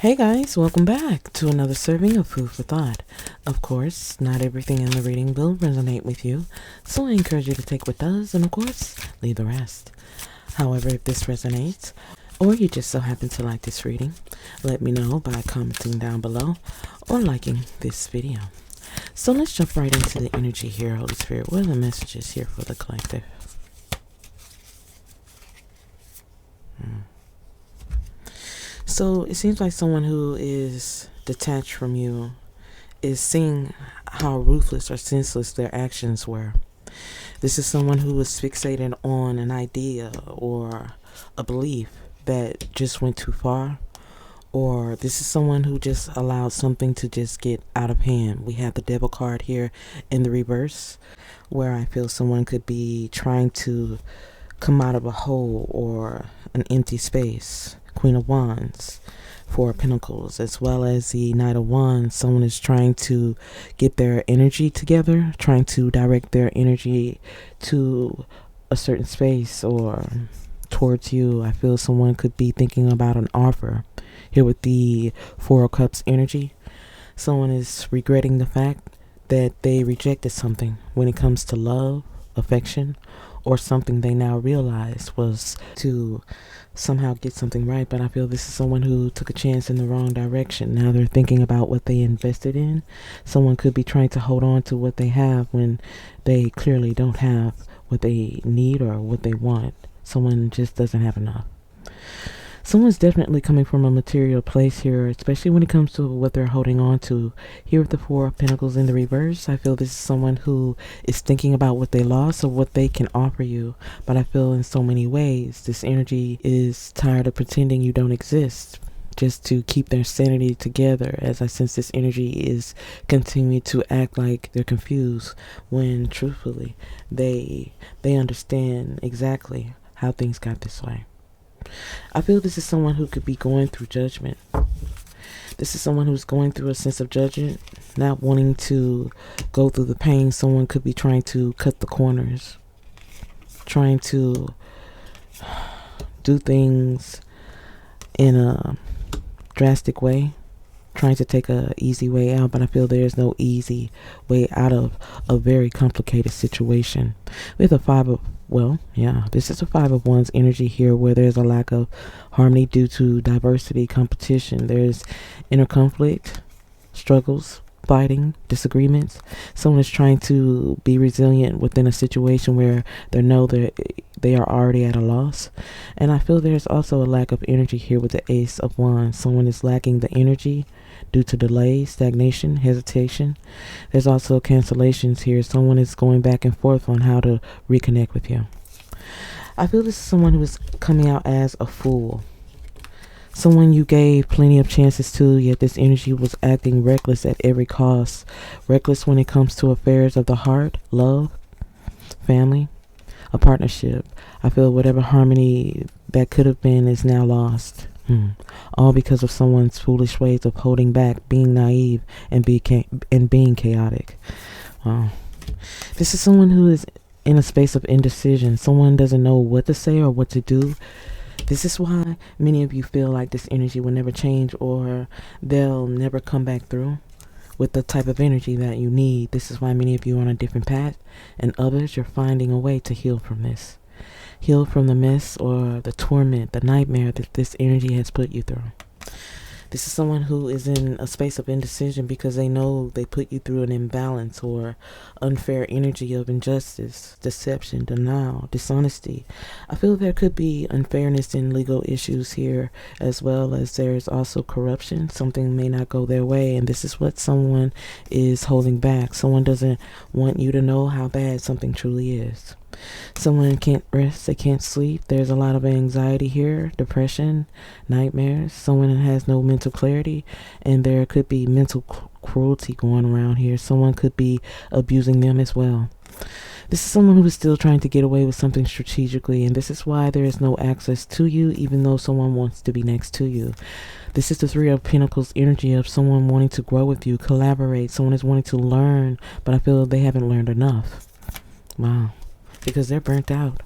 Hey guys, welcome back to another serving of food for thought. Of course, not everything in the reading will resonate with you, so I encourage you to take what does and, of course, leave the rest. However, if this resonates, or you just so happen to like this reading, let me know by commenting down below or liking this video. So let's jump right into the energy here, Holy Spirit. What are the messages here for the collective? So it seems like someone who is detached from you is seeing how ruthless or senseless their actions were. This is someone who was fixated on an idea or a belief that just went too far. Or this is someone who just allowed something to just get out of hand. We have the devil card here in the reverse, where I feel someone could be trying to come out of a hole or an empty space. Queen of Wands, Four of Pentacles, as well as the Knight of Wands. Someone is trying to get their energy together, trying to direct their energy to a certain space or towards you. I feel someone could be thinking about an offer. Here with the Four of Cups energy, someone is regretting the fact that they rejected something when it comes to love, affection, or something they now realize was to somehow get something right. But I feel this is someone who took a chance in the wrong direction. Now they're thinking about what they invested in. Someone could be trying to hold on to what they have when they clearly don't have what they need or what they want. Someone just doesn't have enough. Someone's definitely coming from a material place here, especially when it comes to what they're holding on to. Here with the Four of Pentacles in the reverse, I feel this is someone who is thinking about what they lost or what they can offer you. But I feel in so many ways, this energy is tired of pretending you don't exist, just to keep their sanity together, as I sense this energy is continuing to act like they're confused when truthfully they understand exactly how things got this way. I feel this is someone who could be going through judgment. This is someone who's going through a sense of judgment, not wanting to go through the pain. Someone could be trying to cut the corners, trying to do things in a drastic way, trying to take a easy way out. But I feel there's no easy way out of a very complicated situation. With a this is a Five of Wands energy here, where there's a lack of harmony due to diversity, competition. There's inner conflict, struggles, fighting, disagreements. Someone is trying to be resilient within a situation where they know that they are already at a loss. And I feel there's also a lack of energy here with the Ace of Wands. Someone is lacking the energy due to delays, stagnation, hesitation. There's also cancellations here. Someone is going back and forth on how to reconnect with you. I feel this is someone who is coming out as a fool. Someone you gave plenty of chances to, yet this energy was acting reckless at every cost. Reckless when it comes to affairs of the heart, love, family, a partnership. I feel whatever harmony that could have been is now lost. All because of someone's foolish ways of holding back, being naive, and being chaotic. Wow. This is someone who is in a space of indecision. Someone doesn't know what to say or what to do. This is why many of you feel like this energy will never change, or they'll never come back through with the type of energy that you need. This is why many of you are on a different path, and others, you're finding a way to heal from this. Heal from the mess or the torment, the nightmare that this energy has put you through. This is someone who is in a space of indecision because they know they put you through an imbalance or unfair energy of injustice, deception, denial, dishonesty. I feel there could be unfairness in legal issues here, as well as there's also corruption. Something may not go their way, and this is what someone is holding back. Someone doesn't want you to know how bad something truly is. Someone can't rest, they can't sleep. There's a lot of anxiety here, depression, nightmares. Someone has no mental clarity, and there could be mental cruelty going around here. Someone could be abusing them as well. This is someone who is still trying to get away with something strategically, and this is why there is no access to you, even though someone wants to be next to you. This is the Three of Pentacles energy of someone wanting to grow with you, collaborate. Someone is wanting to learn, but I feel they haven't learned enough. Wow. Because they're burnt out.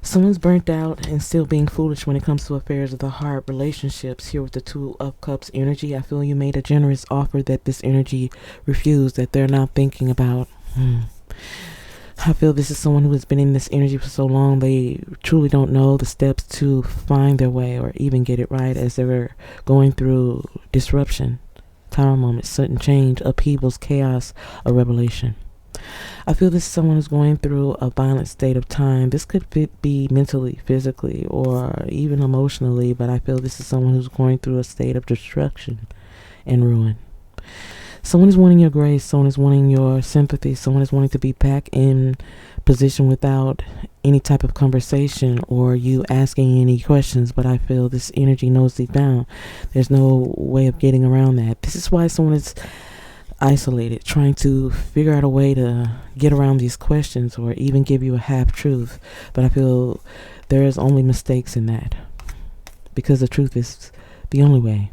Someone's burnt out and still being foolish when it comes to affairs of the heart, relationships. Here with the Two of Cups energy, I feel you made a generous offer that this energy refused, that they're not thinking about. I feel this is someone who has been in this energy for so long, they truly don't know the steps to find their way or even get it right, as they're going through disruption, tower moments, sudden change, upheavals, chaos, a revelation. I feel this is someone who's going through a violent state of time. This could be mentally, physically, or even emotionally, but I feel this is someone who's going through a state of destruction and ruin. Someone is wanting your grace, someone is wanting your sympathy, someone is wanting to be back in position without any type of conversation or you asking any questions, but I feel this energy knows deep down there's no way of getting around that. This is why someone is isolated, trying to figure out a way to get around these questions or even give you a half truth, but I feel there is only mistakes in that because the truth is the only way.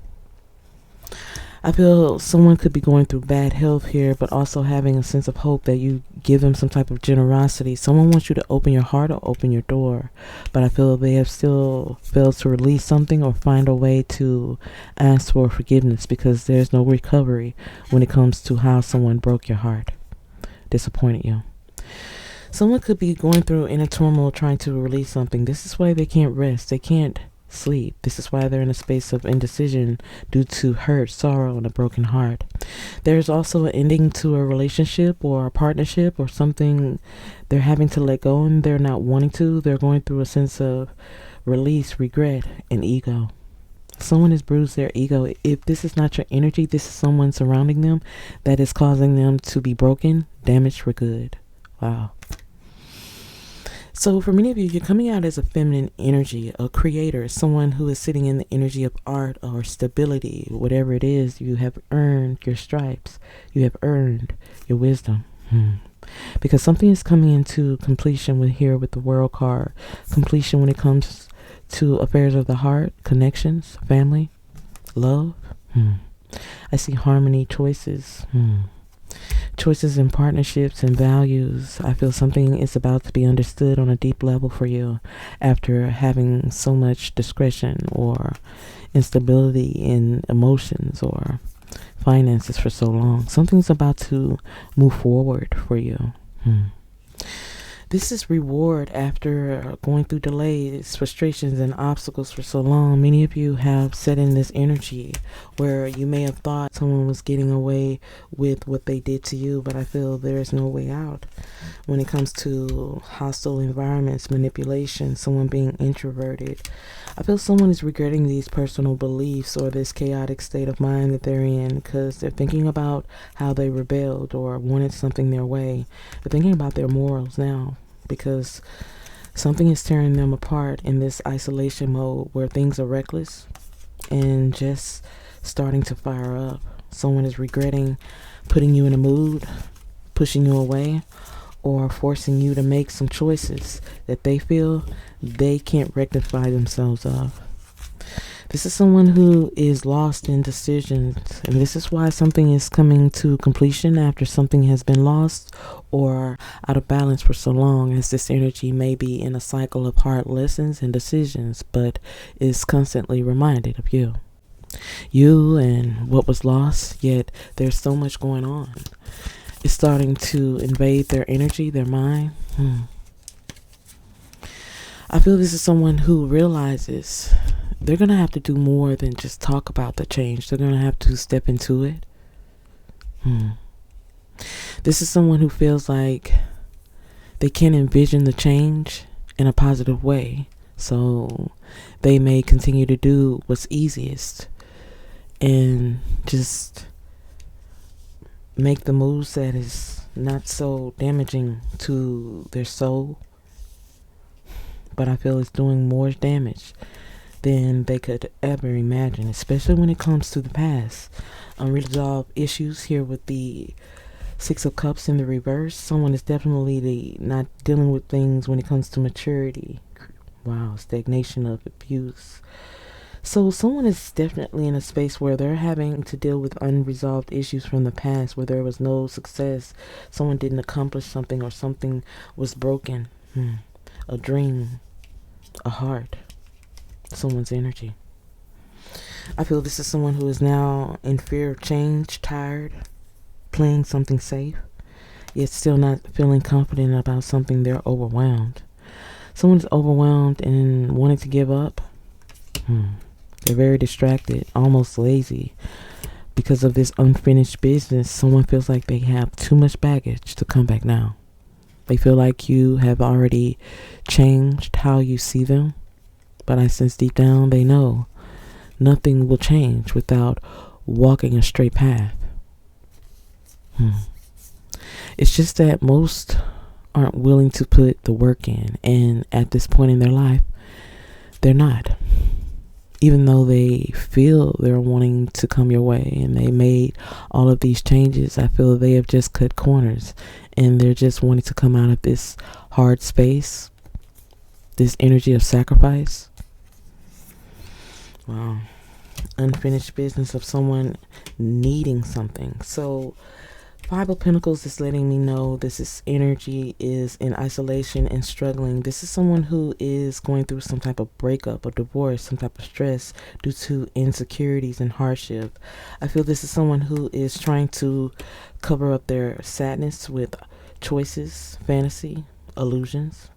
I feel someone could be going through bad health here, but also having a sense of hope that you give them some type of generosity. Someone wants you to open your heart or open your door, but I feel they have still failed to release something or find a way to ask for forgiveness because there's no recovery when it comes to how someone broke your heart, disappointed you. Someone could be going through inner turmoil trying to release something. This is why they can't rest. They can't sleep. This is why they're in a space of indecision due to hurt, sorrow, and a broken heart. There's also an ending to a relationship or a partnership or something they're having to let go and they're not wanting to. They're going through a sense of release, regret, and ego. Someone has bruised their ego. If this is not your energy, this is someone surrounding them that is causing them to be broken, damaged for good. Wow. So for many of you, you're coming out as a feminine energy, a creator, someone who is sitting in the energy of art or stability, whatever it is. You have earned your stripes. You have earned your wisdom. Because something is coming into completion with the World card. Completion when it comes to affairs of the heart, connections, family, love. I see harmony, choices. Choices in partnerships and values. I feel something is about to be understood on a deep level for you after having so much discretion or instability in emotions or finances for so long. Something's about to move forward for you. This is reward after going through delays, frustrations, and obstacles for so long. Many of you have set in this energy where you may have thought someone was getting away with what they did to you, but I feel there is no way out when it comes to hostile environments, manipulation, someone being introverted. I feel someone is regretting these personal beliefs or this chaotic state of mind that they're in because they're thinking about how they rebelled or wanted something their way. They're thinking about their morals now, because something is tearing them apart in this isolation mode where things are reckless and just starting to fire up. Someone is regretting putting you in a mood, pushing you away, or forcing you to make some choices that they feel they can't rectify themselves of. This is someone who is lost in decisions, and this is why something is coming to completion after something has been lost or out of balance for so long, as this energy may be in a cycle of hard lessons and decisions, but is constantly reminded of you. You and what was lost, yet there's so much going on. It's starting to invade their energy, their mind. I feel this is someone who realizes they're going to have to do more than just talk about the change. They're going to have to step into it. This is someone who feels like they can't envision the change in a positive way. So they may continue to do what's easiest and just make the moves that is not so damaging to their soul. But I feel it's doing more damage than they could ever imagine, especially when it comes to the past. Unresolved issues here with the Six of Cups in the reverse. Someone is definitely not dealing with things when it comes to maturity. Wow, stagnation of abuse. So someone is definitely in a space where they're having to deal with unresolved issues from the past, where there was no success. Someone didn't accomplish something or something was broken. A dream a heart, someone's energy. I feel this is someone who is now in fear of change, tired, playing something safe, yet still not feeling confident about something. They're overwhelmed. Someone's overwhelmed and wanting to give up. They're very distracted, almost lazy. Because of this unfinished business, someone feels like they have too much baggage to come back now. They feel like you have already changed how you see them. But I sense deep down they know nothing will change without walking a straight path. It's just that most aren't willing to put the work in. And at this point in their life, they're not. Even though they feel they're wanting to come your way and they made all of these changes, I feel they have just cut corners and they're just wanting to come out of this hard space, this energy of sacrifice. Wow. Unfinished business of someone needing something. So Five of Pentacles is letting me know this energy is in isolation and struggling. This is someone who is going through some type of breakup or divorce, some type of stress due to insecurities and hardship. I feel this is someone who is trying to cover up their sadness with choices, fantasy, illusions.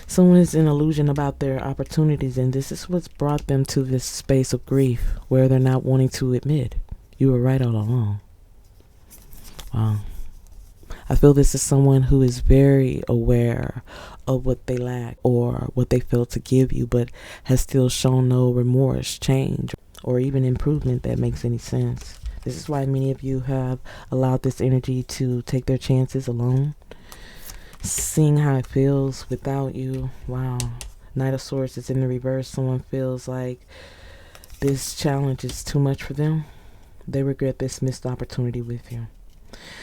Someone is in illusion about their opportunities, and this is what's brought them to this space of grief where they're not wanting to admit you were right all along. Wow. I feel this is someone who is very aware of what they lack or what they failed to give you, but has still shown no remorse, change, or even improvement that makes any sense. This is why many of you have allowed this energy to take their chances alone, seeing how it feels without you. Wow. Knight of Swords is in the reverse. Someone feels like this challenge is too much for them. They regret this missed opportunity with you.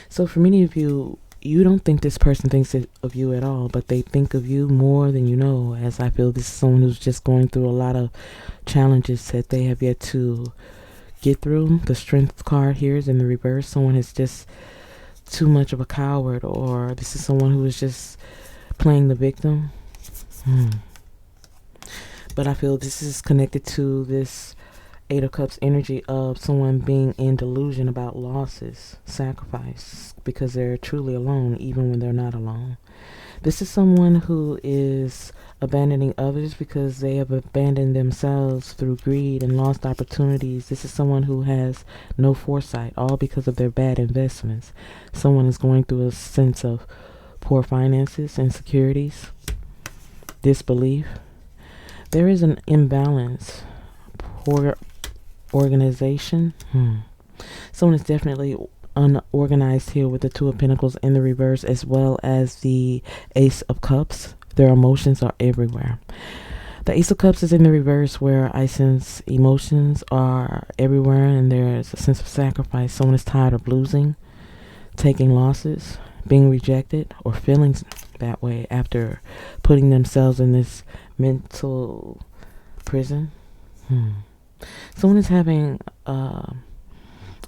So for many of you, you don't think this person thinks of you at all, but they think of you more than you know, as I feel this is someone who's just going through a lot of challenges that they have yet to get through. The Strength card here is in the reverse. Someone is just too much of a coward, or this is someone who is just playing the victim. But I feel this is connected to this Eight of Cups energy of someone being in delusion about losses, sacrifice, because they're truly alone even when they're not alone. This is someone who is abandoning others because they have abandoned themselves through greed and lost opportunities. This is someone who has no foresight, all because of their bad investments. Someone is going through a sense of poor finances, insecurities, disbelief. There is an imbalance, poor organization. Someone is definitely unorganized here with the Two of Pentacles in the reverse, as well as the Ace of Cups. Their emotions are everywhere. The Ace of Cups is in the reverse, where I sense emotions are everywhere and there's a sense of sacrifice. Someone is tired of losing, taking losses, being rejected, or feeling that way after putting themselves in this mental prison. Someone is having a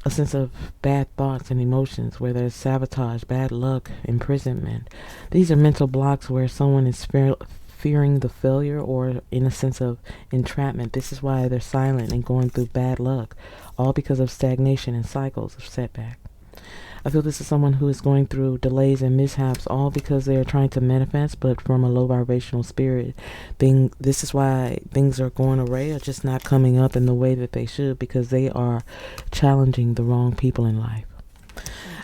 sense of bad thoughts and emotions where there's sabotage, bad luck, imprisonment. These are mental blocks where someone is fearing the failure or in a sense of entrapment. This is why they're silent and going through bad luck, all because of stagnation and cycles of setback. I feel this is someone who is going through delays and mishaps, all because they are trying to manifest, but from a low vibrational spirit. This is why things are going awry or just not coming up in the way that they should, because they are challenging the wrong people in life.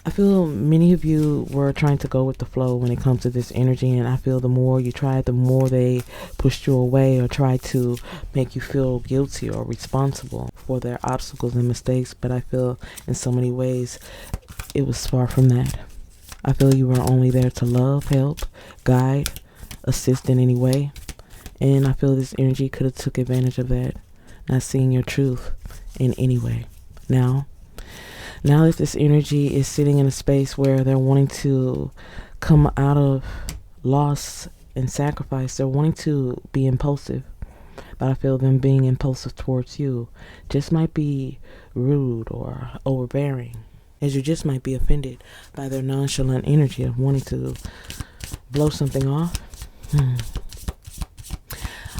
I feel many of you were trying to go with the flow when it comes to this energy, and I feel the more you tried, the more they pushed you away or tried to make you feel guilty or responsible for their obstacles and mistakes. But I feel in so many ways it was far from that. I feel you were only there to love, help, guide, assist in any way. And I feel this energy could have took advantage of that, not seeing your truth in any way. Now that this energy is sitting in a space where they're wanting to come out of loss and sacrifice, they're wanting to be impulsive. But I feel them being impulsive towards you just might be rude or overbearing, as you just might be offended by their nonchalant energy of wanting to blow something off.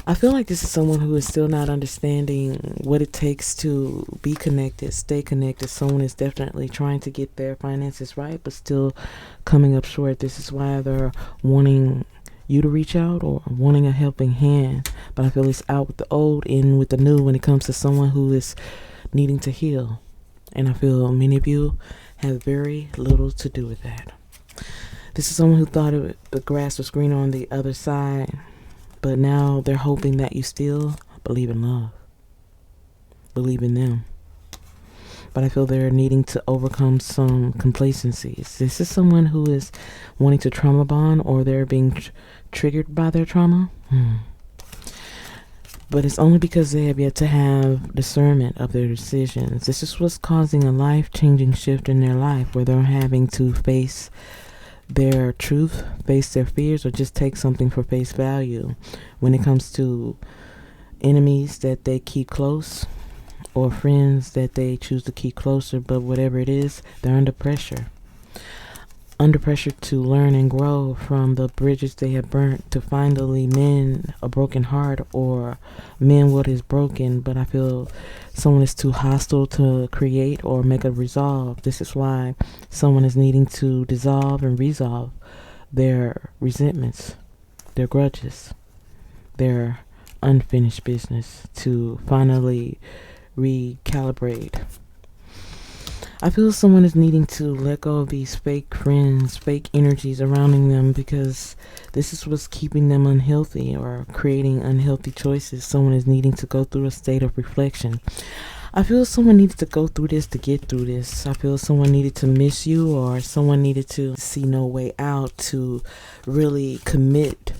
I feel like this is someone who is still not understanding what it takes to be connected, stay connected. Someone is definitely trying to get their finances right, but still coming up short. This is why they're wanting you to reach out or wanting a helping hand. But I feel it's out with the old, in with the new when it comes to someone who is needing to heal. And I feel many of you have very little to do with that. This is someone who thought the grass was greener on the other side, but now they're hoping that you still believe in love, believe in them. But I feel they're needing to overcome some complacencies. This is someone who is wanting to trauma bond, or they're being triggered by their trauma. But it's only because they have yet to have discernment of their decisions. This is what's causing a life-changing shift in their life, where they're having to face their truth, face their fears, or just take something for face value when it comes to enemies that they keep close or friends that they choose to keep closer. But whatever it is, they're under pressure to learn and grow from the bridges they have burnt, to finally mend a broken heart or mend what is broken. But I feel someone is too hostile to create or make a resolve. This is why someone is needing to dissolve and resolve their resentments, their grudges, their unfinished business, to finally recalibrate. I feel someone is needing to let go of these fake friends, fake energies surrounding them, because this is what's keeping them unhealthy or creating unhealthy choices. Someone is needing to go through a state of reflection. I feel someone needed to go through this to get through this. I feel someone needed to miss you, or someone needed to see no way out to really commit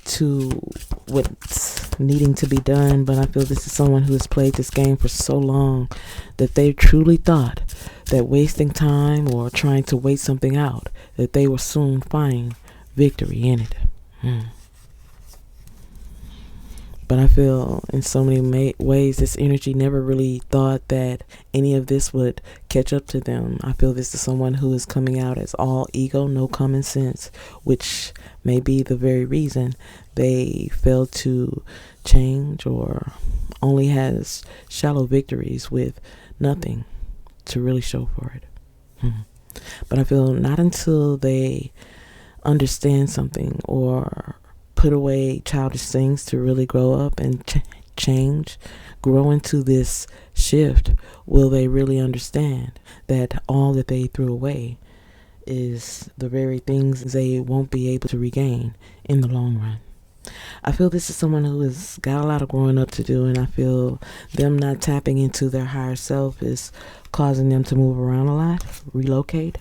to what's needing to be done. But I feel this is someone who has played this game for so long that they truly thought that wasting time or trying to wait something out, that they will soon find victory in it. But I feel in so many ways this energy never really thought that any of this would catch up to them. I feel this is someone who is coming out as all ego, no common sense, which may be the very reason they fail to change or only has shallow victories with nothing to really show for it. But I feel not until they understand something or put away childish things to really grow up and change, grow into this shift, will they really understand that all that they threw away is the very things they won't be able to regain in the long run. I feel this is someone who has got a lot of growing up to do, and I feel them not tapping into their higher self is causing them to move around a lot, relocate.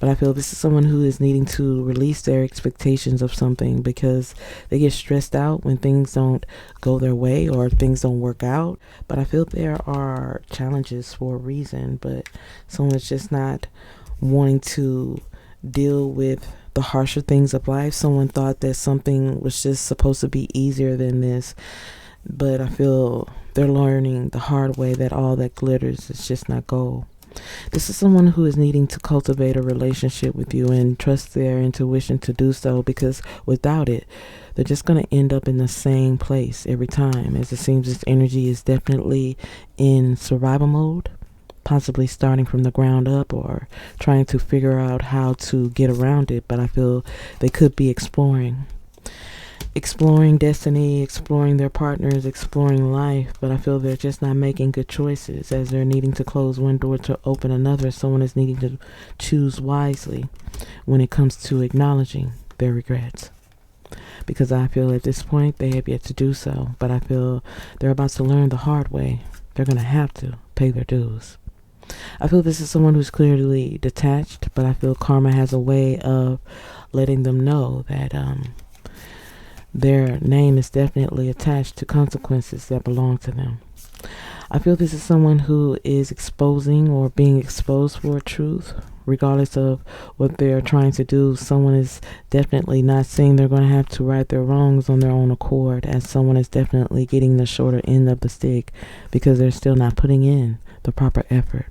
But I feel this is someone who is needing to release their expectations of something, because they get stressed out when things don't go their way or things don't work out. But I feel there are challenges for a reason, but someone is just not wanting to deal with the harsher things of life. Someone thought that something was just supposed to be easier than this, but I feel they're learning the hard way that all that glitters is just not gold. This is someone who is needing to cultivate a relationship with you and trust their intuition to do so, because without it, they're just going to end up in the same place every time, as it seems this energy is definitely in survival mode, possibly starting from the ground up or trying to figure out how to get around it. But I feel they could be exploring destiny, exploring their partners, exploring life. But I feel they're just not making good choices, as they're needing to close one door to open another. Someone is needing to choose wisely when it comes to acknowledging their regrets, because I feel at this point they have yet to do so. But I feel they're about to learn the hard way. They're going to have to pay their dues. I feel this is someone who's clearly detached, but I feel karma has a way of letting them know that their name is definitely attached to consequences that belong to them. I feel this is someone who is exposing or being exposed for truth, regardless of what they're trying to do. Someone is definitely not saying they're going to have to right their wrongs on their own accord, as someone is definitely getting the shorter end of the stick because they're still not putting in the proper effort.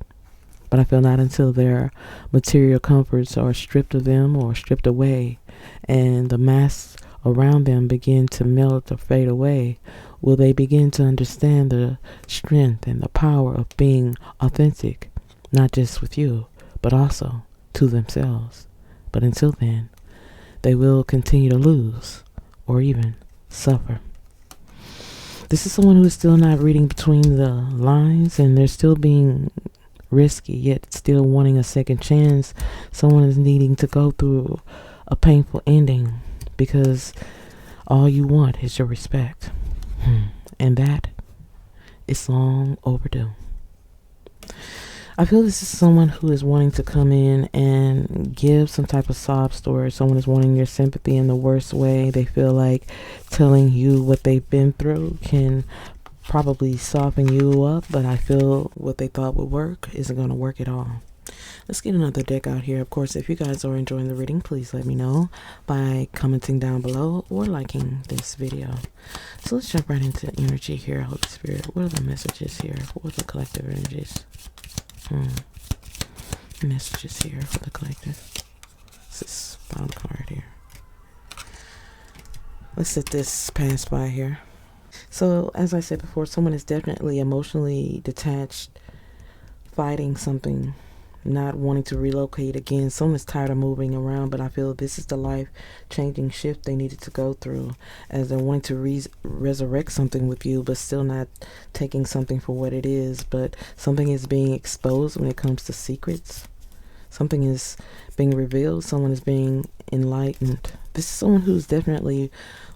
But I feel not until their material comforts are stripped of them or stripped away and the masks around them begin to melt or fade away, will they begin to understand the strength and the power of being authentic, not just with you, but also to themselves. But until then, they will continue to lose or even suffer. This is someone who is still not reading between the lines, and they're still being risky, yet still wanting a second chance. Someone is needing to go through a painful ending because all you want is your respect. And that is long overdue. I feel this is someone who is wanting to come in and give some type of sob story. Someone is wanting your sympathy in the worst way. They feel like telling you what they've been through can probably soften you up, but I feel what they thought would work isn't going to work at all. Let's get another deck out here. Of course, if you guys are enjoying the reading, please let me know by commenting down below or liking this video. So let's jump right into energy here, Holy Spirit. What are the messages here? What are the collective energies? Messages here for the collective. This is bottom card here. Let's let this pass by here. So, as I said before, someone is definitely emotionally detached, fighting something, not wanting to relocate again. Someone is tired of moving around, but I feel this is the life-changing shift they needed to go through, as they're wanting to resurrect something with you, but still not taking something for what it is. But something is being exposed when it comes to secrets. Something is being revealed. Someone is being enlightened. This is someone who's definitely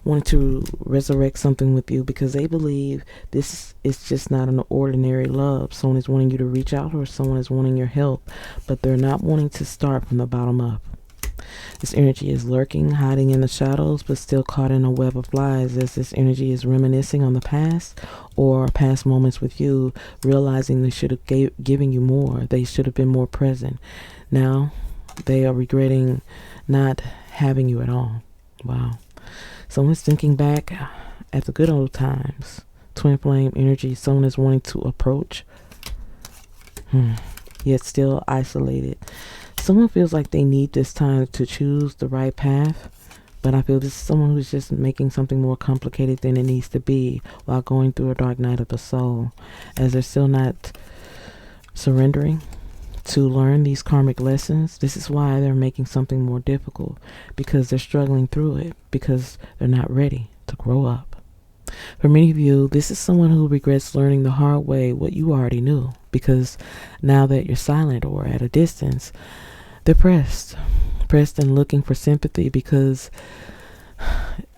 wanting to resurrect something with you because they believe this is just not an ordinary love. Someone is wanting you to reach out, or someone is wanting your help, but they're not wanting to start from the bottom up. This energy is lurking, hiding in the shadows, but still caught in a web of lies, as this energy is reminiscing on the past or past moments with you, realizing they should have given you more. They should have been more present. Now they are regretting not having you at all. Wow. Someone's thinking back at the good old times. Twin flame energy. Someone is wanting to approach, yet still isolated. Someone feels like they need this time to choose the right path, but I feel this is someone who's just making something more complicated than it needs to be while going through a dark night of the soul, as they're still not surrendering to learn these karmic lessons. This is why they're making something more difficult, because they're struggling through it, because they're not ready to grow up. For many of you, this is someone who regrets learning the hard way what you already knew, because now that you're silent or at a distance, they're pressed and looking for sympathy, because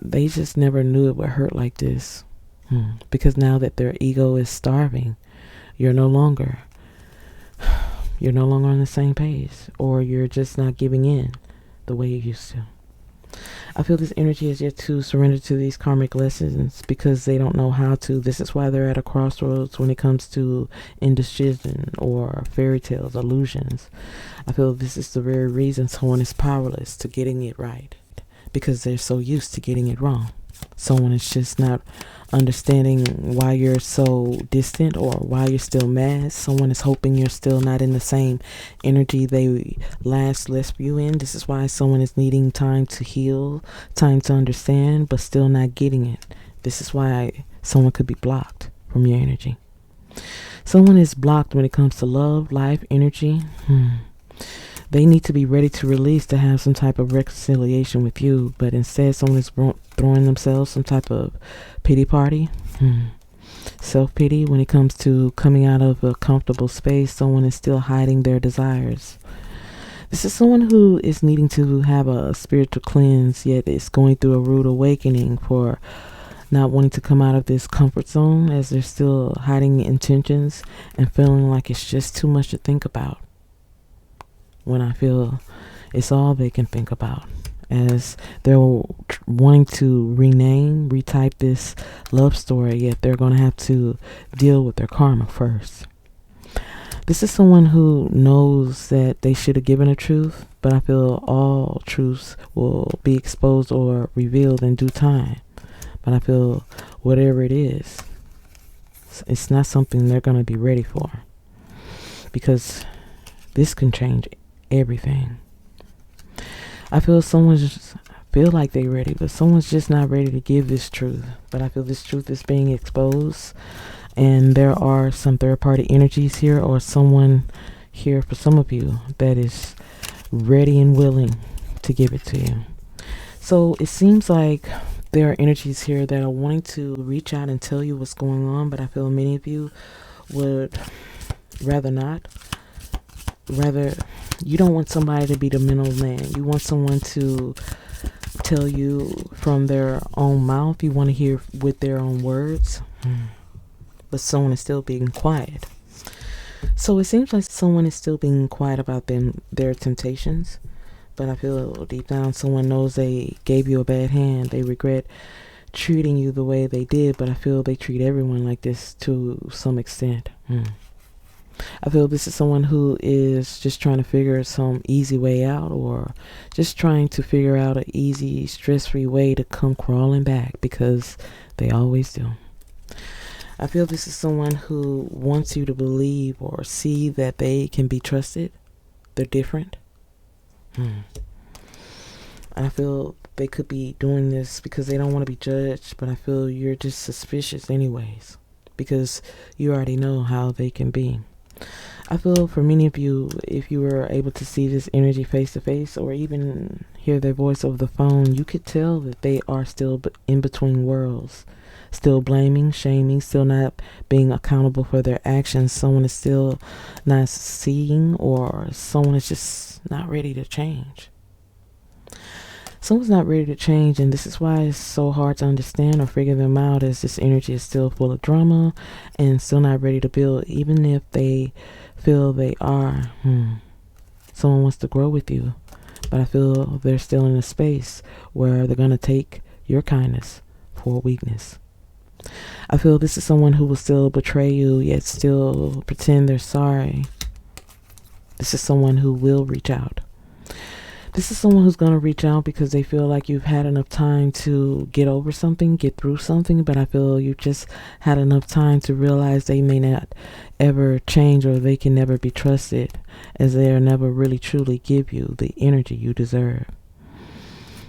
they just never knew it would hurt like this. Because now that their ego is starving, you're no longer on the same page, or you're just not giving in the way you used to. I feel this energy is yet to surrender to these karmic lessons because they don't know how to. This is why they're at a crossroads when it comes to indecision or fairy tales, illusions. I feel this is the very reason someone is powerless to getting it right, because they're so used to getting it wrong. Someone is just not understanding why you're so distant or why you're still mad. Someone is hoping you're still not in the same energy they last left you in. This is why someone is needing time to heal, time to understand, but still not getting it. This is why someone could be blocked from your energy. Someone is blocked when it comes to love, life, energy. They need to be ready to release, to have some type of reconciliation with you, but instead someone is throwing themselves some type of pity party. Self-pity. When it comes to coming out of a comfortable space, someone is still hiding their desires. This is someone who is needing to have a spiritual cleanse, yet is going through a rude awakening for not wanting to come out of this comfort zone, as they're still hiding intentions and feeling like it's just too much to think about, when I feel it's all they can think about, as they're wanting to retype this love story, yet they're going to have to deal with their karma first. This is someone who knows that they should have given a truth, but I feel all truths will be exposed or revealed in due time. But I feel whatever it is, it's not something they're going to be ready for, because this can change everything. I feel someone feels feel like they're ready, but someone's just not ready to give this truth. But I feel this truth is being exposed, and there are some third-party energies here, or someone here for some of you that is ready and willing to give it to you. So it seems like there are energies here that are wanting to reach out and tell you what's going on, but I feel many of you would rather not. Rather, you don't want somebody to be the middleman. You want someone to tell you from their own mouth. You want to hear with their own words. But someone is still being quiet. So it seems like someone is still being quiet about their temptations. But I feel deep down someone knows they gave you a bad hand. They regret treating you the way they did, but I feel they treat everyone like this to some extent. I feel this is someone who is just trying to figure some easy way out, or just trying to figure out an easy, stress-free way to come crawling back, because they always do. I feel this is someone who wants you to believe or see that they can be trusted. They're different. I feel they could be doing this because they don't want to be judged, but I feel you're just suspicious anyways, because you already know how they can be. I feel for many of you, if you were able to see this energy face to face, or even hear their voice over the phone, you could tell that they are still in between worlds, still blaming, shaming, still not being accountable for their actions. Someone is still not seeing, or someone is just not ready to change. Someone's not ready to change, and this is why it's so hard to understand or figure them out, as this energy is still full of drama and still not ready to build, even if they feel they are. Someone wants to grow with you, but I feel they're still in a space where they're going to take your kindness for weakness. I feel this is someone who will still betray you, yet still pretend they're sorry. This is someone who will reach out. This is someone who's going to reach out because they feel like you've had enough time to get over something, get through something, but I feel you've just had enough time to realize they may not ever change, or they can never be trusted, as they'll never really truly give you the energy you deserve.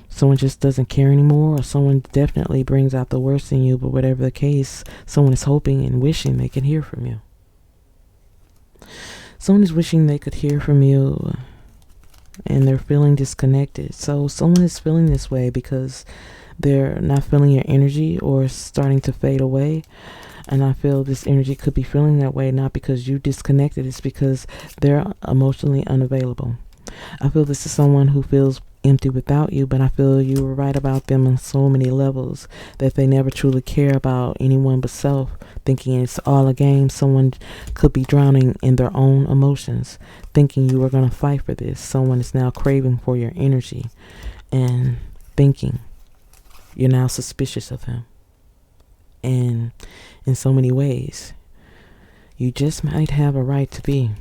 Someone just doesn't care anymore, or someone definitely brings out the worst in you, but whatever the case, someone is hoping and wishing they can hear from you. Someone is wishing they could hear from you, and they're feeling disconnected. So someone is feeling this way because they're not feeling your energy, or starting to fade away. And I feel this energy could be feeling that way not because you disconnected, it's because they're emotionally unavailable. I feel this is someone who feels empty without you, but I feel you were right about them on so many levels, that they never truly care about anyone but self, thinking it's all a game. Someone could be drowning in their own emotions, thinking you were going to fight for this. Someone is now craving for your energy and thinking you're now suspicious of them. And in so many ways, you just might have a right to be,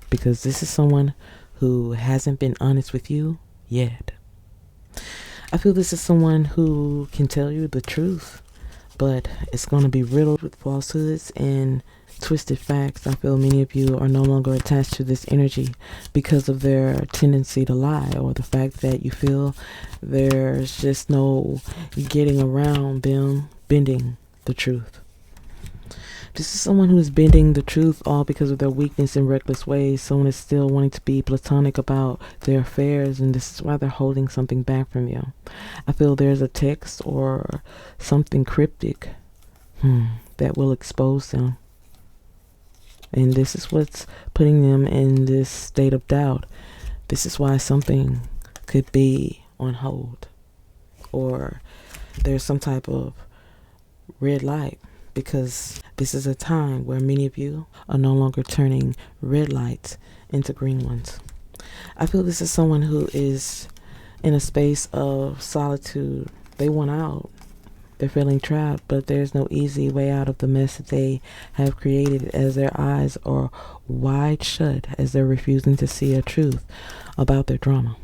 because this is someone who hasn't been honest with you yet. I feel this is someone who can tell you the truth, but it's going to be riddled with falsehoods and twisted facts. I feel many of you are no longer attached to this energy because of their tendency to lie, or the fact that you feel there's just no getting around them bending the truth. This is someone who is bending the truth all because of their weakness in reckless ways. Someone is still wanting to be platonic about their affairs, and this is why they're holding something back from you. I feel there's a text or something cryptic that will expose them. And this is what's putting them in this state of doubt. This is why something could be on hold, or there's some type of red light, because this is a time where many of you are no longer turning red lights into green ones. I feel this is someone who is in a space of solitude. They want out. They're feeling trapped, but there's no easy way out of the mess that they have created, as their eyes are wide shut, as they're refusing to see a truth about their drama.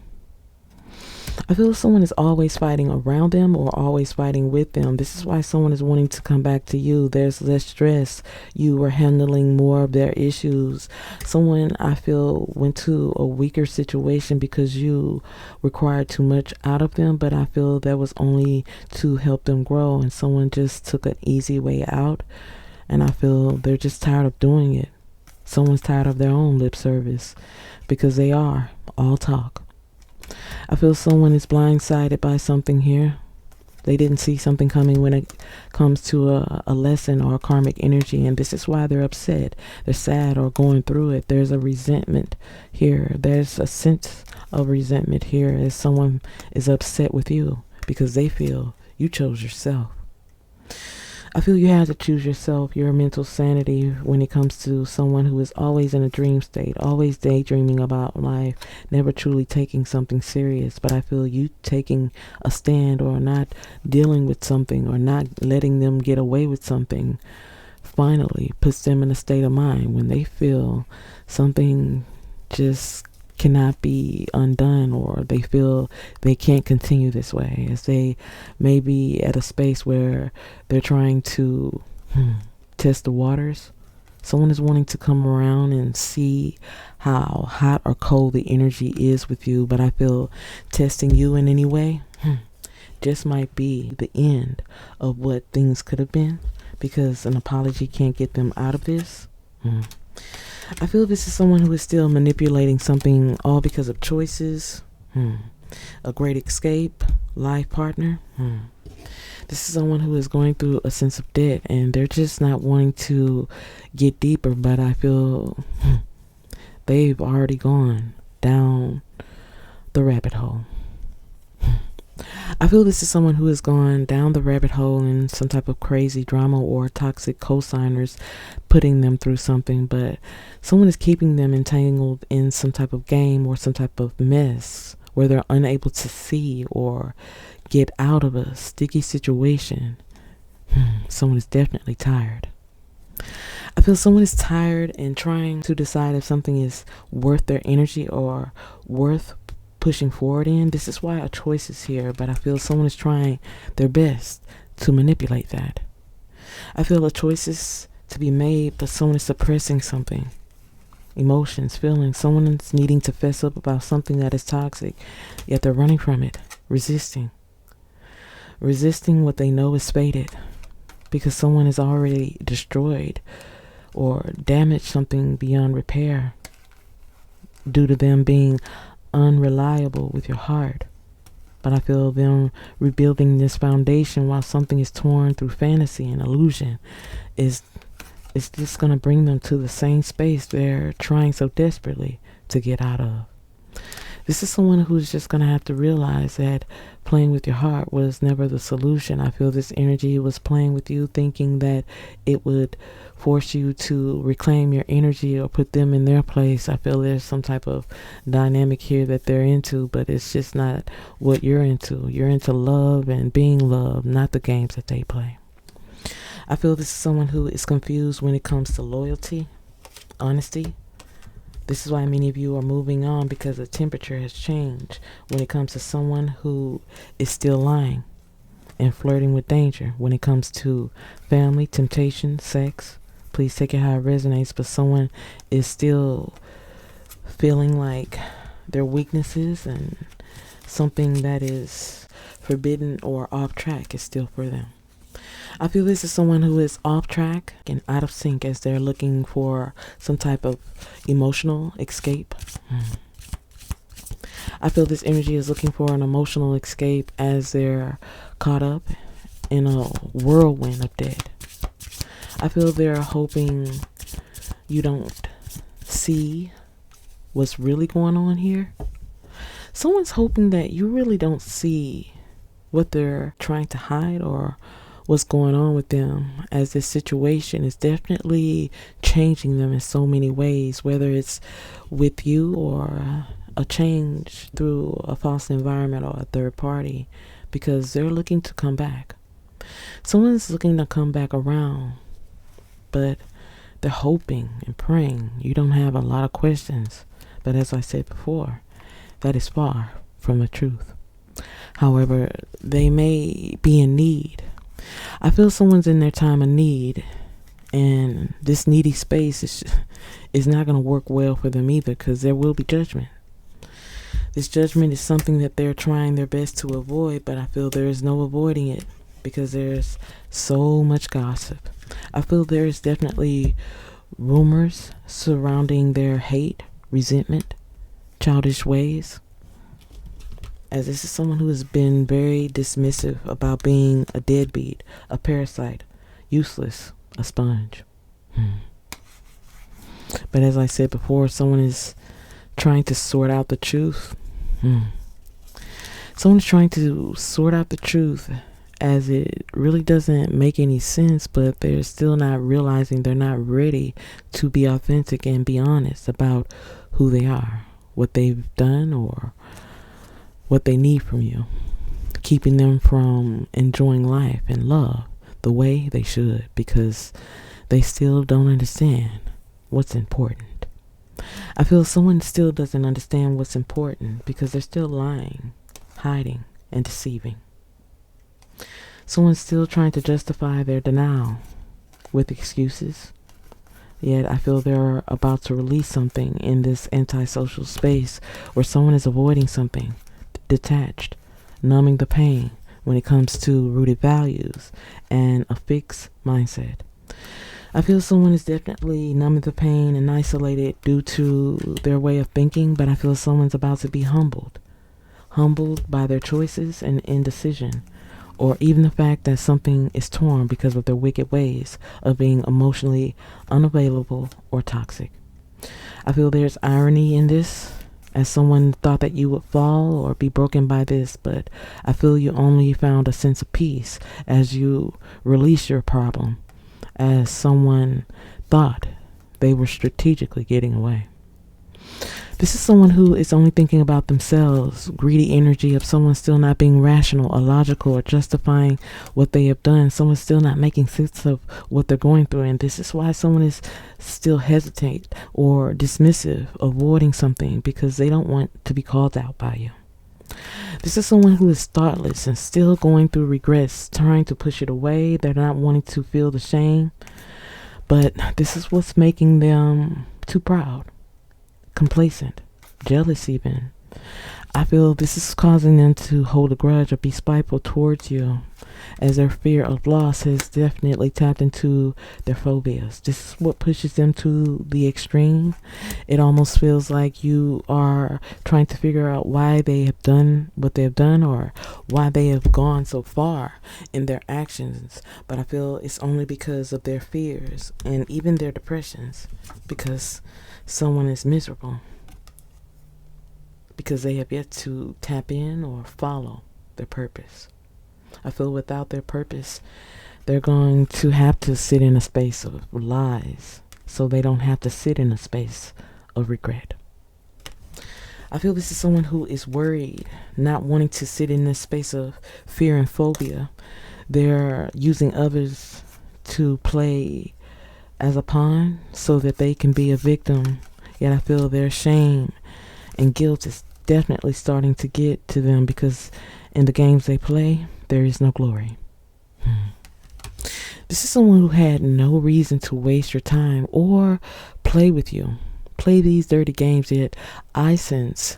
I feel someone is always fighting around them or always fighting with them. This is why someone is wanting to come back to you. There's less stress. You are handling more of their issues. Someone, I feel, went to a weaker situation because you required too much out of them, but I feel that was only to help them grow, and someone just took an easy way out, and I feel they're just tired of doing it. Someone's tired of their own lip service because they are all talk. I feel someone is blindsided by something here. They didn't see something coming when it comes to a lesson or a karmic energy, and this is why they're upset. They're sad or going through it. There's a resentment here. There's a sense of resentment here as someone is upset with you because they feel you chose yourself. I feel you have to choose yourself, your mental sanity when it comes to someone who is always in a dream state, always daydreaming about life, never truly taking something serious. But I feel you taking a stand or not dealing with something or not letting them get away with something finally puts them in a state of mind when they feel something just cannot be undone, or they feel they can't continue this way, as they may be at a space where they're trying to test the waters. Someone is wanting to come around and see how hot or cold the energy is with you, but I feel testing you in any way just might be the end of what things could have been, because an apology can't get them out of this. I feel this is someone who is still manipulating something, all because of choices. A great escape, life partner. This is someone who is going through a sense of debt, and they're just not wanting to get deeper, but I feel they've already gone down the rabbit hole. I feel this is someone who has gone down the rabbit hole in some type of crazy drama or toxic co-signers putting them through something, but someone is keeping them entangled in some type of game or some type of mess where they're unable to see or get out of a sticky situation. Someone is definitely tired. I feel someone is tired and trying to decide if something is worth their energy or worth pushing forward in. This is why a choice is here, but I feel someone is trying their best to manipulate that. I feel a choice is to be made, but someone is suppressing something. Emotions, feelings. Someone is needing to fess up about something that is toxic, yet they're running from it, resisting what they know is fated, because someone has already destroyed or damaged something beyond repair due to them being unreliable with your heart. But I feel them rebuilding this foundation while something is torn through fantasy and illusion is just going to bring them to the same space they're trying so desperately to get out of. This is someone who's just going to have to realize that playing with your heart was never the solution. I feel this energy was playing with you, thinking that it would force you to reclaim your energy or put them in their place. I feel there's some type of dynamic here that they're into, but it's just not what you're into. You're into love and being loved, not the games that they play. I feel this is someone who is confused when it comes to loyalty, honesty. This is why many of you are moving on, because the temperature has changed when it comes to someone who is still lying and flirting with danger. When it comes to family, temptation, sex, please take it how it resonates, but someone is still feeling like their weaknesses and something that is forbidden or off track is still for them. I feel this is someone who is off track and out of sync as they're looking for some type of emotional escape. I feel this energy is looking for an emotional escape as they're caught up in a whirlwind of debt. I feel they're hoping you don't see what's really going on here. Someone's hoping that you really don't see what they're trying to hide or what's going on with them, as this situation is definitely changing them in so many ways, whether it's with you or a change through a false environment or a third party, because they're looking to come back. Someone's looking to come back around, but they're hoping and praying you don't have a lot of questions. But as I said before, that is far from the truth. However, they may be in need. I feel someone's in their time of need, and this needy space is not going to work well for them either, because there will be judgment. This judgment is something that they're trying their best to avoid, but I feel there is no avoiding it because there's so much gossip. I feel there is definitely rumors surrounding their hate, resentment, childish ways, as this is someone who has been very dismissive about being a deadbeat, a parasite, useless, a sponge. But as I said before, someone is trying to sort out the truth. Someone is trying to sort out the truth, as it really doesn't make any sense, but they're still not realizing they're not ready to be authentic and be honest about who they are, what they've done, or what they need from you, keeping them from enjoying life and love the way they should, because they still don't understand what's important. I feel someone still doesn't understand what's important because they're still lying, hiding, and deceiving. Someone's still trying to justify their denial with excuses. Yet I feel they're about to release something in this antisocial space where someone is avoiding something, detached, numbing the pain when it comes to rooted values and a fixed mindset. I feel someone is definitely numbing the pain and isolated due to their way of thinking, but I feel someone's about to be humbled by their choices and indecision, or even the fact that something is torn because of their wicked ways of being emotionally unavailable or toxic. I feel there's irony in this, as someone thought that you would fall or be broken by this, but I feel you only found a sense of peace as you release your problem, as someone thought they were strategically getting away. This is someone who is only thinking about themselves, greedy energy of someone still not being rational or logical or justifying what they have done. Someone still not making sense of what they're going through. And this is why someone is still hesitant or dismissive, avoiding something because they don't want to be called out by you. This is someone who is thoughtless and still going through regrets, trying to push it away. They're not wanting to feel the shame. But this is what's making them too proud, complacent, jealous even. I feel this is causing them to hold a grudge or be spiteful towards you, as their fear of loss has definitely tapped into their phobias. This is what pushes them to the extreme. It almost feels like you are trying to figure out why they have done what they have done, or why they have gone so far in their actions. But I feel it's only because of their fears and even their depressions, because someone is miserable, because they have yet to tap in or follow their purpose. I feel without their purpose, they're going to have to sit in a space of lies, so they don't have to sit in a space of regret. I feel this is someone who is worried, not wanting to sit in this space of fear and phobia. They're using others to play as a pawn so that they can be a victim. Yet I feel their shame and guilt is definitely starting to get to them, because in the games they play, there is no glory. This is someone who had no reason to waste your time or play with you. Play these dirty games, yet I sense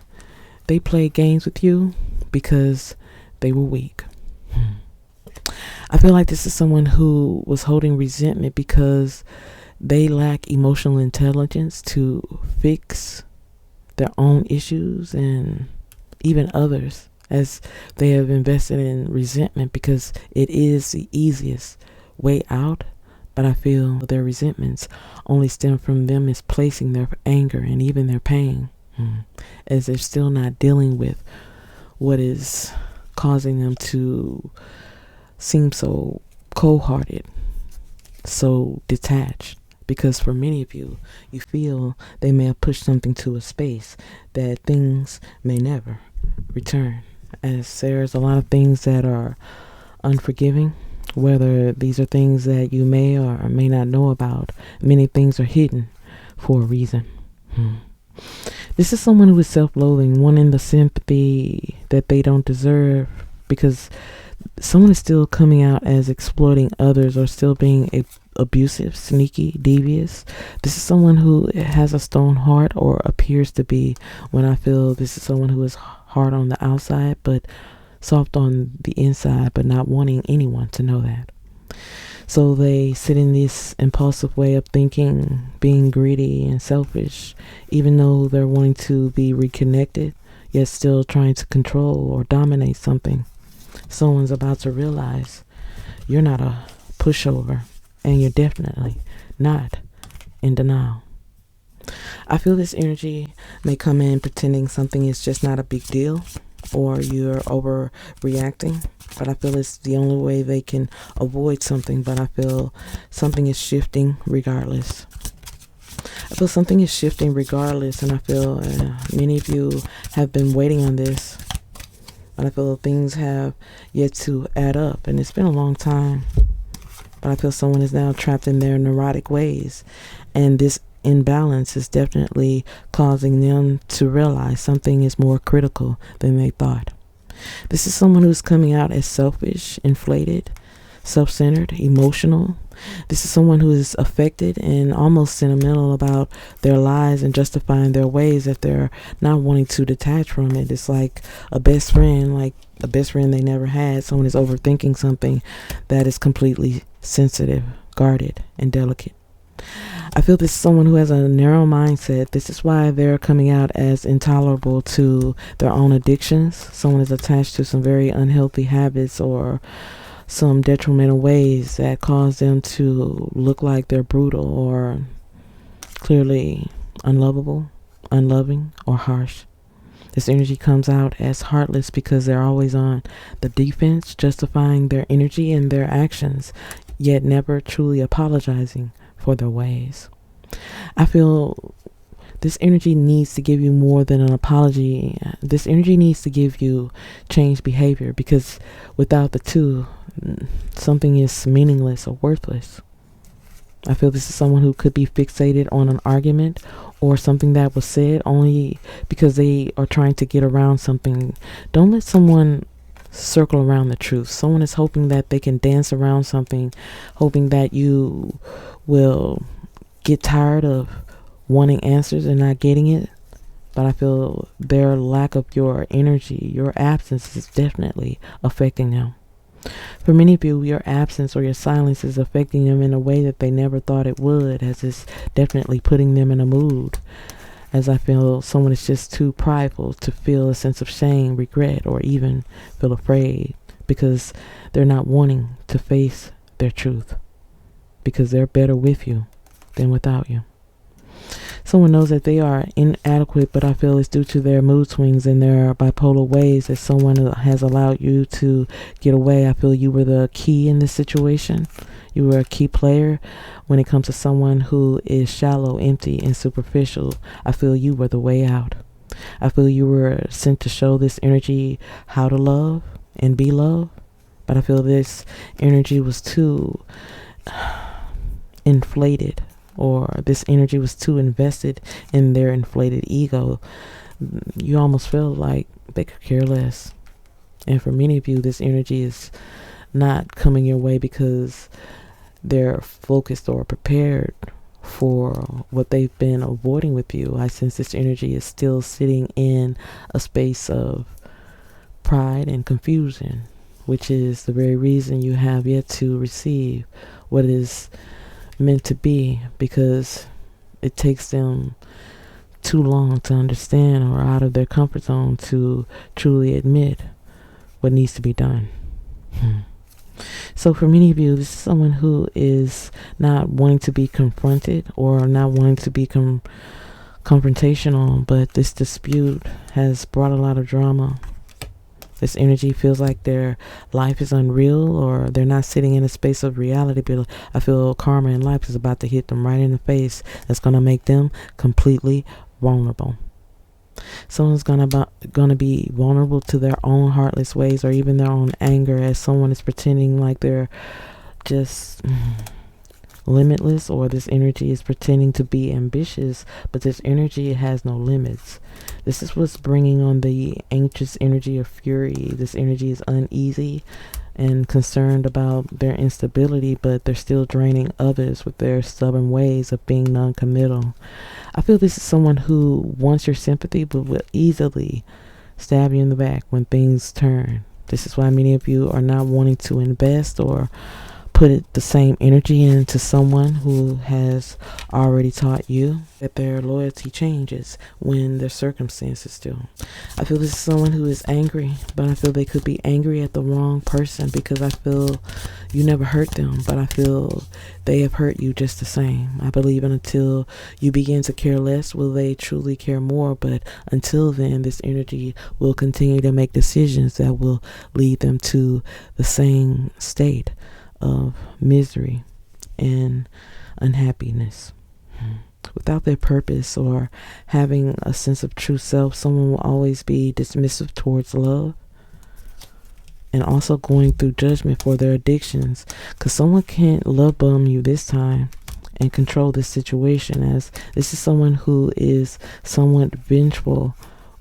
they played games with you because they were weak. I feel like this is someone who was holding resentment because they lack emotional intelligence to fix their own issues and even others, as they have invested in resentment because it is the easiest way out. But I feel their resentments only stem from them misplacing their anger and even their pain, as they're still not dealing with what is causing them to seem so cold-hearted, so detached. Because for many of you, you feel they may have pushed something to a space that things may never return, as there's a lot of things that are unforgiving, whether these are things that you may or may not know about. Many things are hidden for a reason. This is someone who is self-loathing, wanting the sympathy that they don't deserve, because someone is still coming out as exploiting others or still being abusive, sneaky, devious. This is someone who has a stone heart or appears to be, when I feel this is someone who is hard on the outside but soft on the inside, but not wanting anyone to know that. So they sit in this impulsive way of thinking, being greedy and selfish, even though they're wanting to be reconnected, yet still trying to control or dominate something. Someone's about to realize you're not a pushover, and you're definitely not in denial. I feel this energy may come in pretending something is just not a big deal or you're overreacting, but I feel it's the only way they can avoid something, but I feel something is shifting regardless. I feel something is shifting regardless, and I feel many of you have been waiting on this, but I feel things have yet to add up, and it's been a long time. But I feel someone is now trapped in their neurotic ways, and this imbalance is definitely causing them to realize something is more critical than they thought. This is someone who's coming out as selfish, inflated, self-centered, emotional. This is someone who is affected and almost sentimental about their lives and justifying their ways if they're not wanting to detach from it. It's like a best friend they never had. Someone is overthinking something that is completely sensitive, guarded, and delicate. I feel this is someone who has a narrow mindset. This is why they're coming out as intolerable to their own addictions. Someone is attached to some very unhealthy habits or some detrimental ways that cause them to look like they're brutal or clearly unlovable, unloving, or harsh. This energy comes out as heartless because they're always on the defense, justifying their energy and their actions, yet never truly apologizing for their ways. I feel this energy needs to give you more than an apology. This energy needs to give you changed behavior, because without the two, something is meaningless or worthless. I feel this is someone who could be fixated on an argument or something that was said only because they are trying to get around something. Don't let someone circle around the truth. Someone is hoping that they can dance around something, hoping that you will get tired of wanting answers and not getting it. But I feel their lack of your energy, your absence, is definitely affecting them. For many of you, your absence or your silence is affecting them in a way that they never thought it would, as it's definitely putting them in a mood. As I feel someone is just too prideful to feel a sense of shame, regret, or even feel afraid, because they're not wanting to face their truth, because they're better with you than without you. Someone knows that they are inadequate, but I feel it's due to their mood swings and their bipolar ways that someone has allowed you to get away. I feel you were the key in this situation. You were a key player when it comes to someone who is shallow, empty, and superficial. I feel you were the way out. I feel you were sent to show this energy how to love and be loved, but I feel this energy was too inflated, or this energy was too invested in their inflated ego. You almost feel like they could care less. And for many of you, this energy is not coming your way because they're focused or prepared for what they've been avoiding with you. I sense this energy is still sitting in a space of pride and confusion, which is the very reason you have yet to receive what is meant to be, because it takes them too long to understand or out of their comfort zone to truly admit what needs to be done. So for many of you, this is someone who is not wanting to be confronted or not wanting to be confrontational, but this dispute has brought a lot of drama. This energy feels like their life is unreal, or they're not sitting in a space of reality. But I feel karma in life is about to hit them right in the face. That's going to make them completely vulnerable. Someone's gonna be vulnerable to their own heartless ways, or even their own anger, as someone is pretending like they're just limitless, or this energy is pretending to be ambitious, but this energy has no limits. This is what's bringing on the anxious energy of fury. This energy is uneasy and concerned about their instability, but they're still draining others with their stubborn ways of being non-committal. I feel this is someone who wants your sympathy, but will easily stab you in the back when things turn. This is why many of you are not wanting to invest or put the same energy into someone who has already taught you that their loyalty changes when their circumstances do. I feel this is someone who is angry, but I feel they could be angry at the wrong person, because I feel you never hurt them, but I feel they have hurt you just the same. I believe until you begin to care less will they truly care more, but until then, this energy will continue to make decisions that will lead them to the same state of misery and unhappiness. Without their purpose or having a sense of true self, someone will always be dismissive towards love, and also going through judgment for their addictions, because someone can't love bomb you this time and control this situation, as this is someone who is somewhat vengeful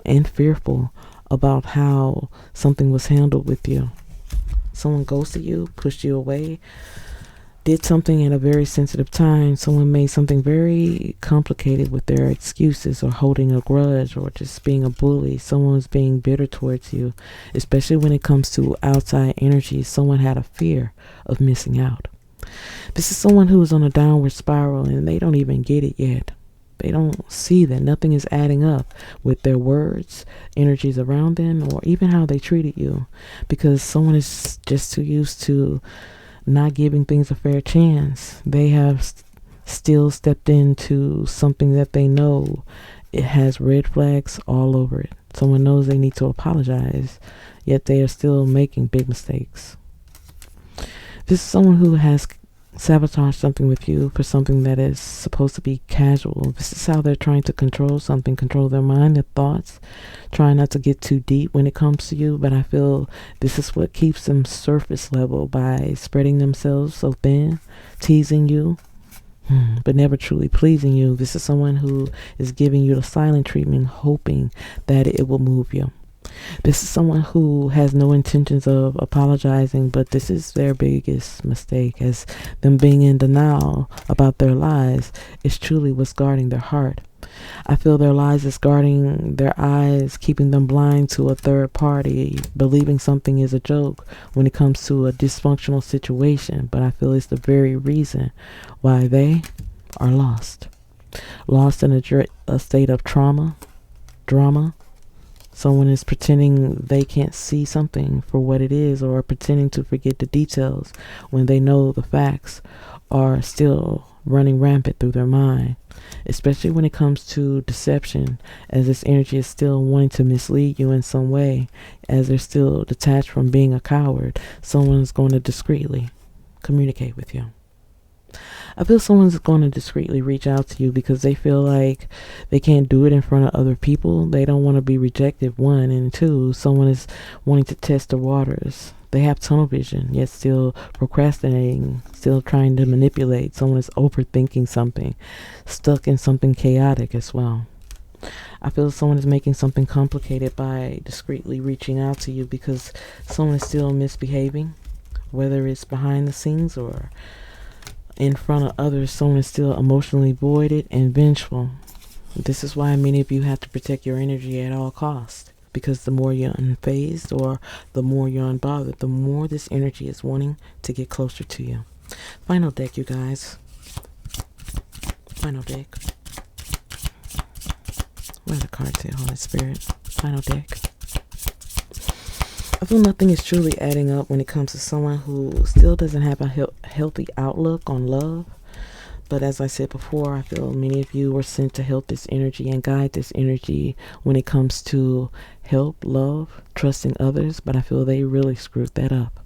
and fearful about how something was handled with you. Someone ghosted you, pushed you away, did something at a very sensitive time. Someone made something very complicated with their excuses, or holding a grudge, or just being a bully. Someone was being bitter towards you, especially when it comes to outside energy. Someone had a fear of missing out. This is someone who is on a downward spiral, and they don't even get it yet. They don't see that nothing is adding up with their words, energies around them, or even how they treated you, because someone is just too used to not giving things a fair chance. They have still stepped into something that they know it has red flags all over it. Someone knows they need to apologize, yet they are still making big mistakes. This is someone who has sabotage something with you for something that is supposed to be casual. This is how they're trying to control something, control their mind, their thoughts, trying not to get too deep when it comes to you. But I feel this is what keeps them surface level, by spreading themselves so thin, teasing you, but never truly pleasing you. This is someone who is giving you the silent treatment, hoping that it will move you. This is someone who has no intentions of apologizing, but this is their biggest mistake, as them being in denial about their lies is truly what's guarding their heart. I feel their lies is guarding their eyes, keeping them blind to a third party, believing something is a joke when it comes to a dysfunctional situation, but I feel it's the very reason why they are lost. Lost in a state of drama. Someone is pretending they can't see something for what it is, or pretending to forget the details when they know the facts are still running rampant through their mind, especially when it comes to deception, as this energy is still wanting to mislead you in some way, as they're still detached from being a coward. Someone's going to discreetly communicate with you. I feel someone's going to discreetly reach out to you because they feel like they can't do it in front of other people. They don't want to be rejected, one. And two, someone is wanting to test the waters. They have tunnel vision, yet still procrastinating, still trying to manipulate. Someone is overthinking something, stuck in something chaotic as well. I feel someone is making something complicated by discreetly reaching out to you because someone is still misbehaving, whether it's behind the scenes or in front of others. Someone is still emotionally voided and vengeful. This is why many of you have to protect your energy at all costs, because the more you're unfazed or the more you're unbothered, the more this energy is wanting to get closer to you. Final deck, you guys. Final deck. What are the cards here, Holy Spirit? Final deck. I feel nothing is truly adding up when it comes to someone who still doesn't have a healthy outlook on love. But as I said before, I feel many of you were sent to help this energy and guide this energy when it comes to help, love, trusting others. But I feel they really screwed that up.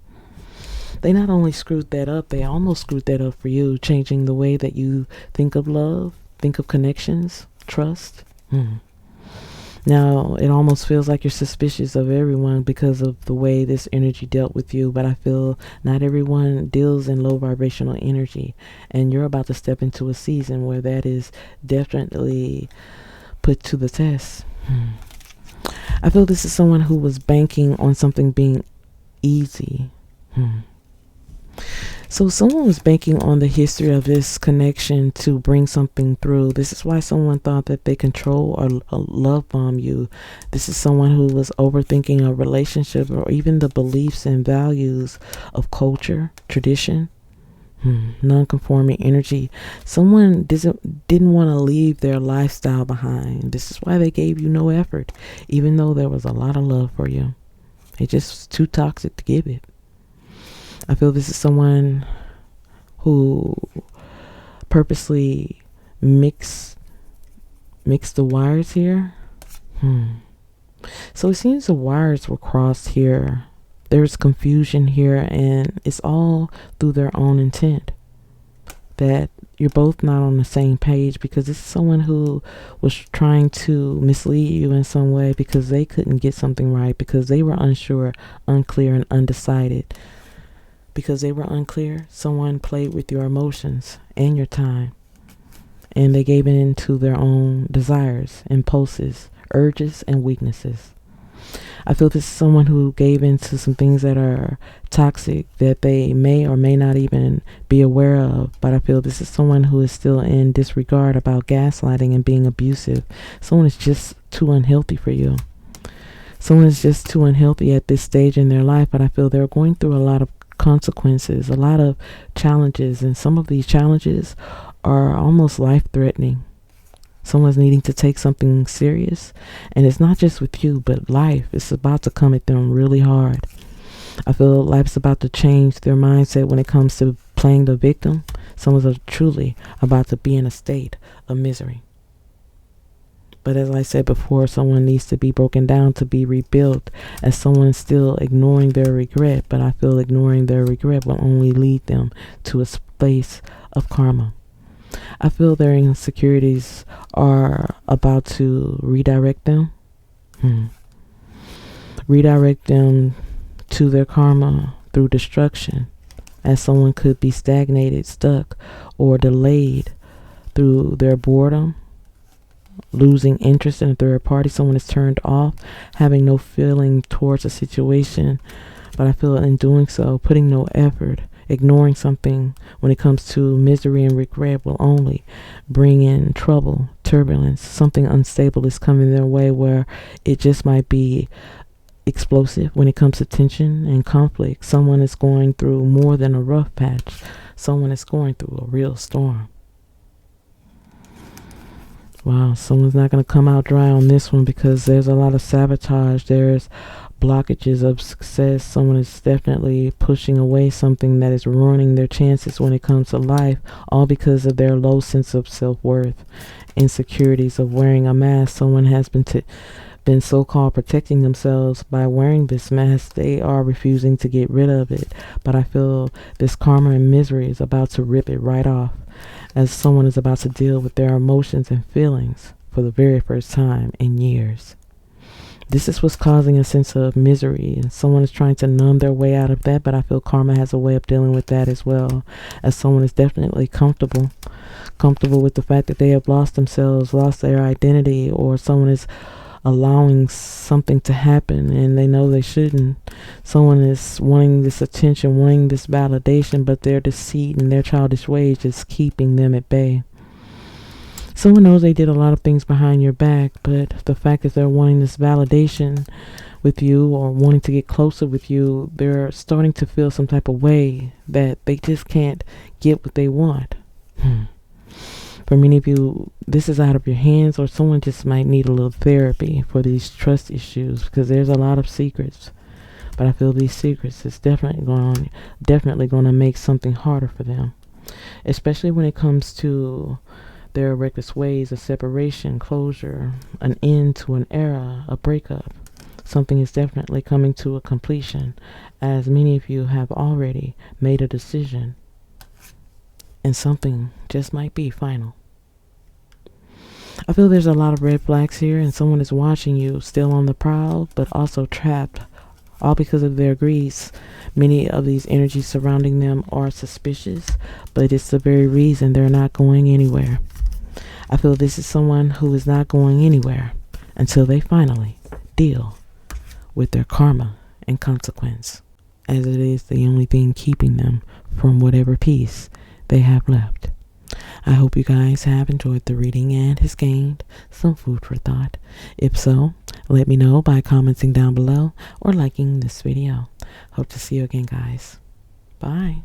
They not only screwed that up, they almost screwed that up for you, changing the way that you think of love, think of connections, trust. Now, it almost feels like you're suspicious of everyone because of the way this energy dealt with you, but I feel not everyone deals in low vibrational energy, and you're about to step into a season where that is definitely put to the test. I feel this is someone who was banking on something being easy. So someone was banking on the history of this connection to bring something through. This is why someone thought that they control or love bomb you. This is someone who was overthinking a relationship or even the beliefs and values of culture, tradition, non-conforming energy. Someone didn't want to leave their lifestyle behind. This is why they gave you no effort, even though there was a lot of love for you. It just was too toxic to give it. I feel this is someone who purposely mixed the wires here. So it seems the wires were crossed here. There's confusion here, and it's all through their own intent. That you're both not on the same page, because this is someone who was trying to mislead you in some way because they couldn't get something right, because they were unsure, unclear, and undecided. Because they were unclear, someone played with your emotions and your time, and they gave in to their own desires, impulses, urges, and weaknesses. I feel this is someone who gave in to some things that are toxic that they may or may not even be aware of, but I feel this is someone who is still in disregard about gaslighting and being abusive. Someone is just too unhealthy for you. Someone is just too unhealthy at this stage in their life, but I feel they're going through a lot of consequences, a lot of challenges, and some of these challenges are almost life-threatening. Someone's needing to take something serious, and it's not just with you, but life is about to come at them really hard. I feel life's about to change their mindset when it comes to playing the victim. Someone's truly about to be in a state of misery. But as I said before, someone needs to be broken down to be rebuilt, as someone is still ignoring their regret. But I feel ignoring their regret will only lead them to a place of karma. I feel their insecurities are about to redirect them. Redirect them to their karma through destruction, as someone could be stagnated, stuck, or delayed through their boredom, losing interest in a third party. Someone is turned off, having no feeling towards a situation, but I feel in doing so, putting no effort, ignoring something when it comes to misery and regret will only bring in trouble, turbulence. Something unstable is coming their way where it just might be explosive when it comes to tension and conflict. Someone is going through more than a rough patch. Someone is going through a real storm. Wow, someone's not going to come out dry on this one, because there's a lot of sabotage. There's blockages of success. Someone is definitely pushing away something that is ruining their chances when it comes to life, all because of their low sense of self-worth, insecurities of wearing a mask. Someone has been so-called protecting themselves by wearing this mask. They are refusing to get rid of it, but I feel this karma and misery is about to rip it right off, as someone is about to deal with their emotions and feelings for the very first time in years. This is what's causing a sense of misery, and someone is trying to numb their way out of that, but I feel karma has a way of dealing with that as well, as someone is definitely comfortable with the fact that they have lost themselves, lost their identity, or someone is allowing something to happen and they know they shouldn't. Someone is wanting this attention, wanting this validation, but their deceit and their childish ways is keeping them at bay. Someone knows they did a lot of things behind your back, but the fact that they're wanting this validation with you or wanting to get closer with you, they're starting to feel some type of way that they just can't get what they want. For many of you, this is out of your hands, or someone just might need a little therapy for these trust issues, because there's a lot of secrets. But I feel these secrets is definitely going to make something harder for them, especially when it comes to their reckless ways, a separation, closure, an end to an era, a breakup. Something is definitely coming to a completion, as many of you have already made a decision, and something just might be final. I feel there's a lot of red flags here, and someone is watching you, still on the prowl, but also trapped, all because of their greeds. Many of these energies surrounding them are suspicious, but it's the very reason they're not going anywhere. I feel this is someone who is not going anywhere until they finally deal with their karma and consequence, as it is the only thing keeping them from whatever peace they have left. I hope you guys have enjoyed the reading and has gained some food for thought. If so, let me know by commenting down below or liking this video. Hope to see you again, guys. Bye.